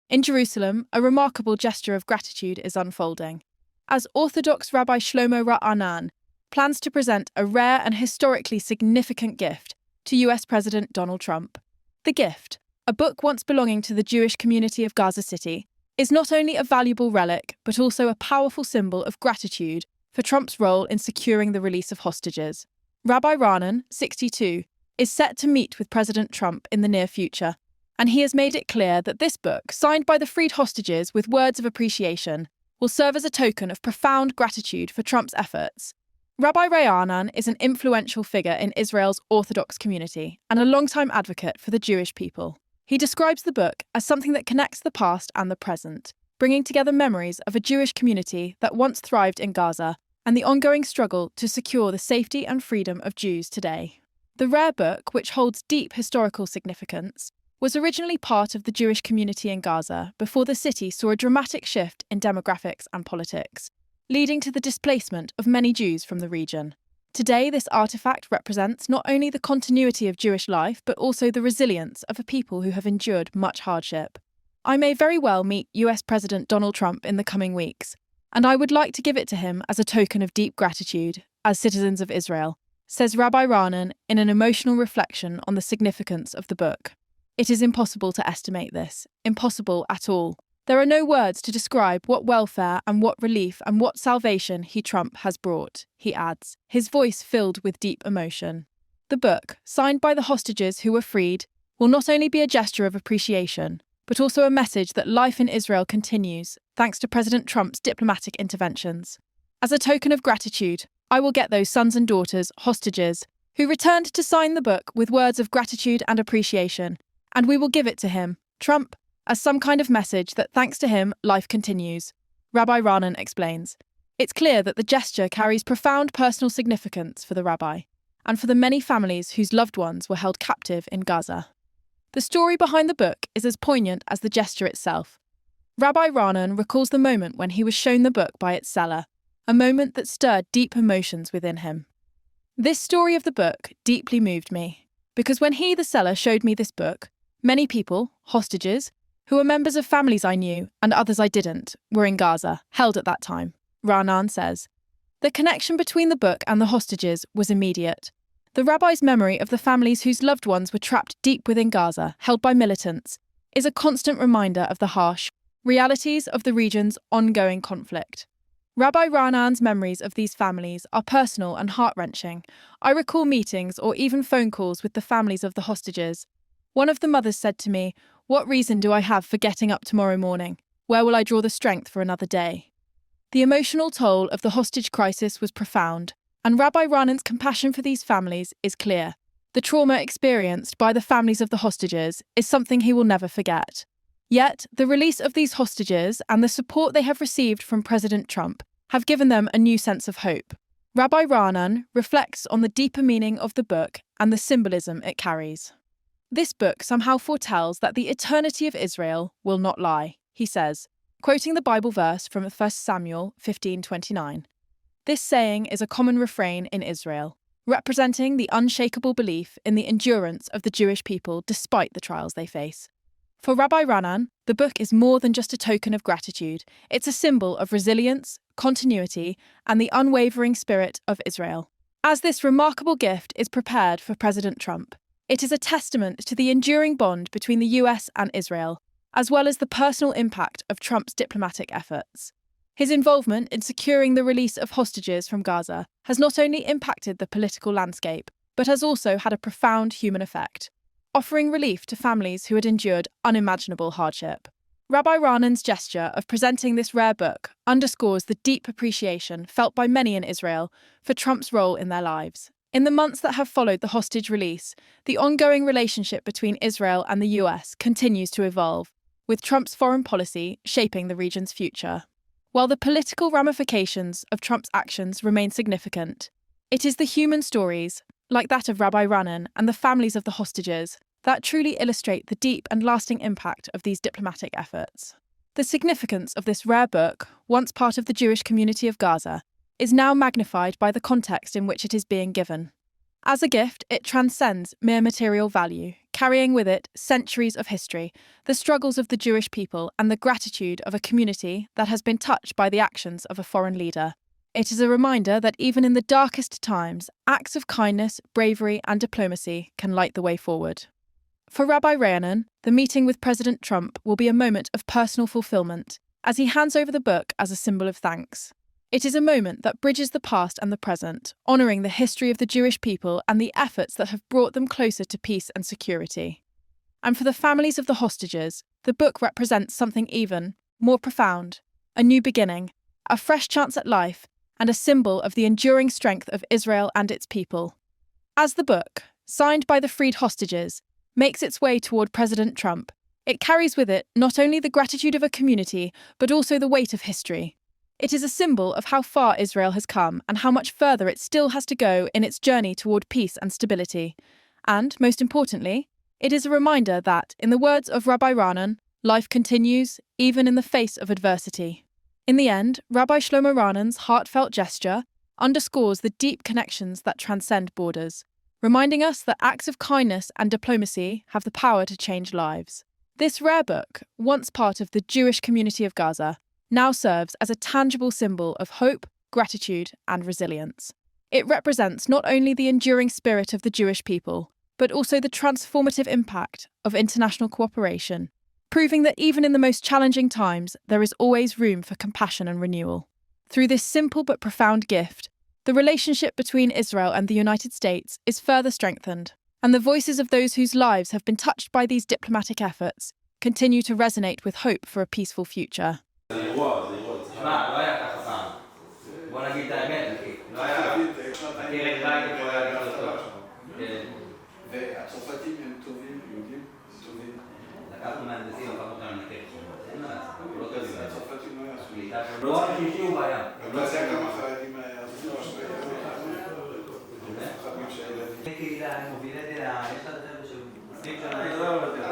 In Jerusalem, a remarkable gesture of gratitude is unfolding, as Orthodox Rabbi Shlomo Raanan plans to present a rare and historically significant gift to US President Donald Trump. The gift, a book once belonging to the Jewish community of Gaza City, is not only a valuable relic, but also a powerful symbol of gratitude for Trump's role in securing the release of hostages. Rabbi Raanan, 62, is set to meet with President Trump in the near future, and he has made it clear that this book, signed by the freed hostages with words of appreciation, will serve as a token of profound gratitude for Trump's efforts. Rabbi Raanan is an influential figure in Israel's Orthodox community and a longtime advocate for the Jewish people. He describes the book as something that connects the past and the present, bringing together memories of a Jewish community that once thrived in Gaza and the ongoing struggle to secure the safety and freedom of Jews today. The rare book, which holds deep historical significance, was originally part of the Jewish community in Gaza before the city saw a dramatic shift in demographics and politics, leading to the displacement of many Jews from the region. Today, this artifact represents not only the continuity of Jewish life, but also the resilience of a people who have endured much hardship. I may very well meet US President Donald Trump in the coming weeks, and I would like to give it to him as a token of deep gratitude as citizens of Israel, says Rabbi Raanan in an emotional reflection on the significance of the book. It is impossible to estimate this, impossible at all. There are no words to describe what welfare and what relief and what salvation Trump has brought, he adds, his voice filled with deep emotion. The book, signed by the hostages who were freed, will not only be a gesture of appreciation, but also a message that life in Israel continues, thanks to President Trump's diplomatic interventions. As a token of gratitude, I will get those sons and daughters, hostages, who returned to sign the book with words of gratitude and appreciation, and we will give it to him, Trump, as some kind of message that thanks to him, life continues. Rabbi Raanan explains. It's clear that the gesture carries profound personal significance for the rabbi, and for the many families whose loved ones were held captive in Gaza. The story behind the book is as poignant as the gesture itself. Rabbi Raanan recalls the moment when he was shown the book by its seller, a moment that stirred deep emotions within him. This story of the book deeply moved me, because when he, the seller, showed me this book, many people, hostages, who were members of families I knew and others I didn't, were in Gaza, held at that time, Raanan says. The connection between the book and the hostages was immediate. The rabbi's memory of the families whose loved ones were trapped deep within Gaza, held by militants, is a constant reminder of the harsh realities of the region's ongoing conflict. Rabbi Raanan's memories of these families are personal and heart-wrenching. I recall meetings or even phone calls with the families of the hostages. One of the mothers said to me, "What reason do I have for getting up tomorrow morning? Where will I draw the strength for another day?" The emotional toll of the hostage crisis was profound, and Rabbi Raanan's compassion for these families is clear. The trauma experienced by the families of the hostages is something he will never forget. Yet, the release of these hostages and the support they have received from President Trump have given them a new sense of hope. Rabbi Raanan reflects on the deeper meaning of the book and the symbolism it carries. This book somehow foretells that the eternity of Israel will not lie, he says, quoting the Bible verse from 1 Samuel 15:29. This saying is a common refrain in Israel, representing the unshakable belief in the endurance of the Jewish people despite the trials they face. For Rabbi Raanan, the book is more than just a token of gratitude. It's a symbol of resilience, continuity, and the unwavering spirit of Israel. As this remarkable gift is prepared for President Trump, it is a testament to the enduring bond between the US and Israel, as well as the personal impact of Trump's diplomatic efforts. His involvement in securing the release of hostages from Gaza has not only impacted the political landscape, but has also had a profound human effect, offering relief to families who had endured unimaginable hardship. Rabbi Raanan's gesture of presenting this rare book underscores the deep appreciation felt by many in Israel for Trump's role in their lives. In the months that have followed the hostage release, the ongoing relationship between Israel and the US continues to evolve, with Trump's foreign policy shaping the region's future. While the political ramifications of Trump's actions remain significant, it is the human stories, like that of Rabbi Raanan and the families of the hostages, that truly illustrate the deep and lasting impact of these diplomatic efforts. The significance of this rare book, once part of the Jewish community of Gaza, is now magnified by the context in which it is being given. As a gift, it transcends mere material value, carrying with it centuries of history, the struggles of the Jewish people, and the gratitude of a community that has been touched by the actions of a foreign leader. It is a reminder that even in the darkest times, acts of kindness, bravery, and diplomacy can light the way forward. For Rabbi Raanan, the meeting with President Trump will be a moment of personal fulfillment as he hands over the book as a symbol of thanks. It is a moment that bridges the past and the present, honouring the history of the Jewish people and the efforts that have brought them closer to peace and security. And for the families of the hostages, the book represents something even more profound, a new beginning, a fresh chance at life, and a symbol of the enduring strength of Israel and its people. As the book, signed by the freed hostages, makes its way toward President Trump, it carries with it not only the gratitude of a community, but also the weight of history. It is a symbol of how far Israel has come and how much further it still has to go in its journey toward peace and stability. And, most importantly, it is a reminder that, in the words of Rabbi Raanan, life continues even in the face of adversity. In the end, Rabbi Shlomo Raanan's heartfelt gesture underscores the deep connections that transcend borders, reminding us that acts of kindness and diplomacy have the power to change lives. This rare book, once part of the Jewish community of Gaza, now serves as a tangible symbol of hope, gratitude, and resilience. It represents not only the enduring spirit of the Jewish people, but also the transformative impact of international cooperation, proving that even in the most challenging times, there is always room for compassion and renewal. Through this simple but profound gift, the relationship between Israel and the United States is further strengthened, and the voices of those whose lives have been touched by these diplomatic efforts continue to resonate with hope for a peaceful future. שמע, לא היה ככה פעם. בוא נגיד את האמת, אחי. לא היה... הכי רגליים פה היה יותר טוב. והצרפתים הם טובים, יהודים, טובים. לקחנו מהנדסים, הפכנו אותם לנקר. אין מה לעשות, הוא לא טובים. הצרפתים לא יעשו. לא, שישי הוא בעיה. אתה יודע כמה חרדים עשו השוואה. חכמים שהילדים. זה קהילה, אני מוביל את זה, יש לך את זה של... סניף של האנשים.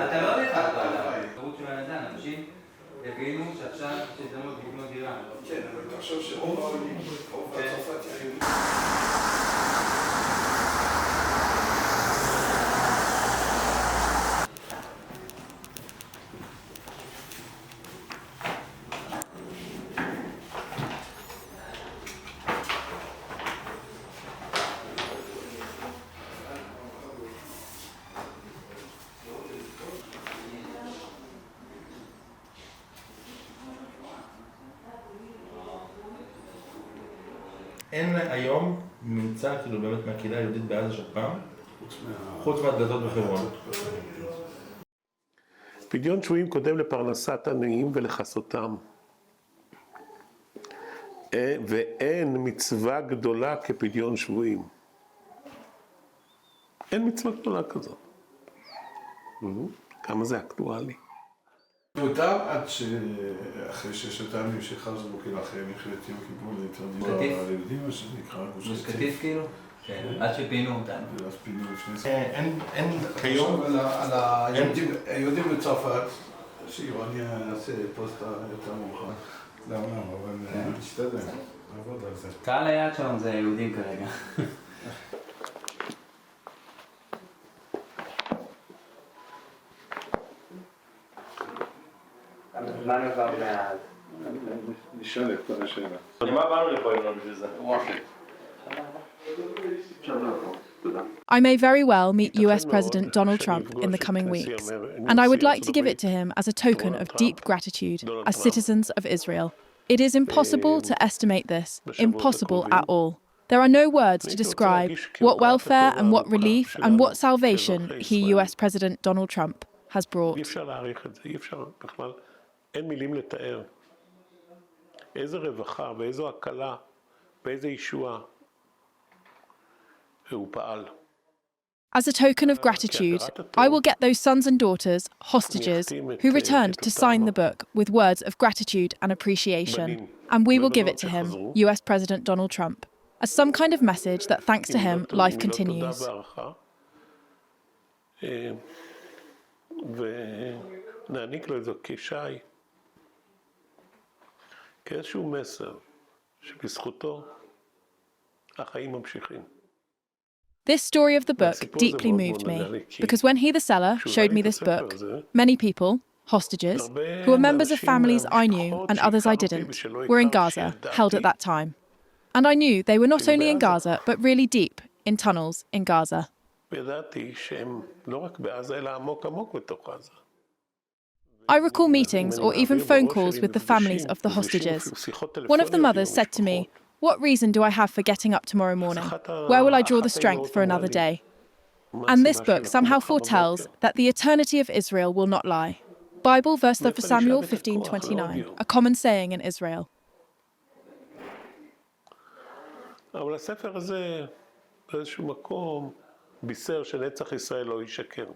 אתה לא יודע את זה. פירוט של האדם, אנשים הבינו שעכשיו יש הזדמנות לקנות דירה. כן, אבל תחשוב שרוב העולים, רוב הצרפתי היהודים. אין היום נמצא כאילו באמת מהקהילה היהודית בעזה של פעם, חוץ מהדלתות בחברון. פדיון שבויים קודם לפרנסת עניים ולכסותם. ואין מצווה גדולה כפדיון שבויים. אין מצווה גדולה כזאת. כמה זה אקטואלי. אותם עד שאחרי 6 פעמים שחזרו כאילו אחרי מלחמת יום כיפור ליותר דירה על היהודים, מה שנקרא גוש קטיף כאילו? כן, עד שפינו אותנו. ואז פינו לפני זה. אין כיום... על היהודים בצרפת, שירוני יעשה פוסט יותר מאוחר. למה? אבל נשתדל, נעבוד על זה. קהל היעד שלנו זה היהודים כרגע. זמן עבר מאז. נשאל את כל השאלה. למה באנו לפה אם לא בשביל זה? I may very well meet US President Donald Trump in the coming weeks, and I would like to give it to him as a token of deep gratitude as citizens of Israel. It is impossible to estimate this, impossible at all. There are no words to describe what welfare and what relief and what salvation he, US President Donald Trump, has brought. אין מילים לתאר. איזו רווחה ואיזו הקלה ואיזו ישועה הוא פעל. As a token of gratitude, I will get those sons and daughters, hostages, who returned to sign the book with words of gratitude and appreciation, and we will give it to him, US President Donald Trump, as some kind of message that thanks to him, life continues. ונעניק לו איזו כשי, כאיזשהו מסר שבזכותו החיים ממשיכים. This story of the book deeply moved me, because when he, the seller, showed me this book, many people, hostages, who were members of families I knew and others I didn't, were in Gaza, held at that time. And I knew they were not only in Gaza, but really deep, in tunnels in Gaza. I recall meetings or even phone calls with the families of the hostages. One of the mothers said to me, "What reason do I have for getting up tomorrow morning? Where will I draw the strength for another day?" And this book somehow foretells that the eternity of Israel will not lie. Bible verse 1 Samuel 15:29, a common saying in Israel. אבל הספר הזה באיזשהו מקום בישר שנצח ישראל לא ישקר.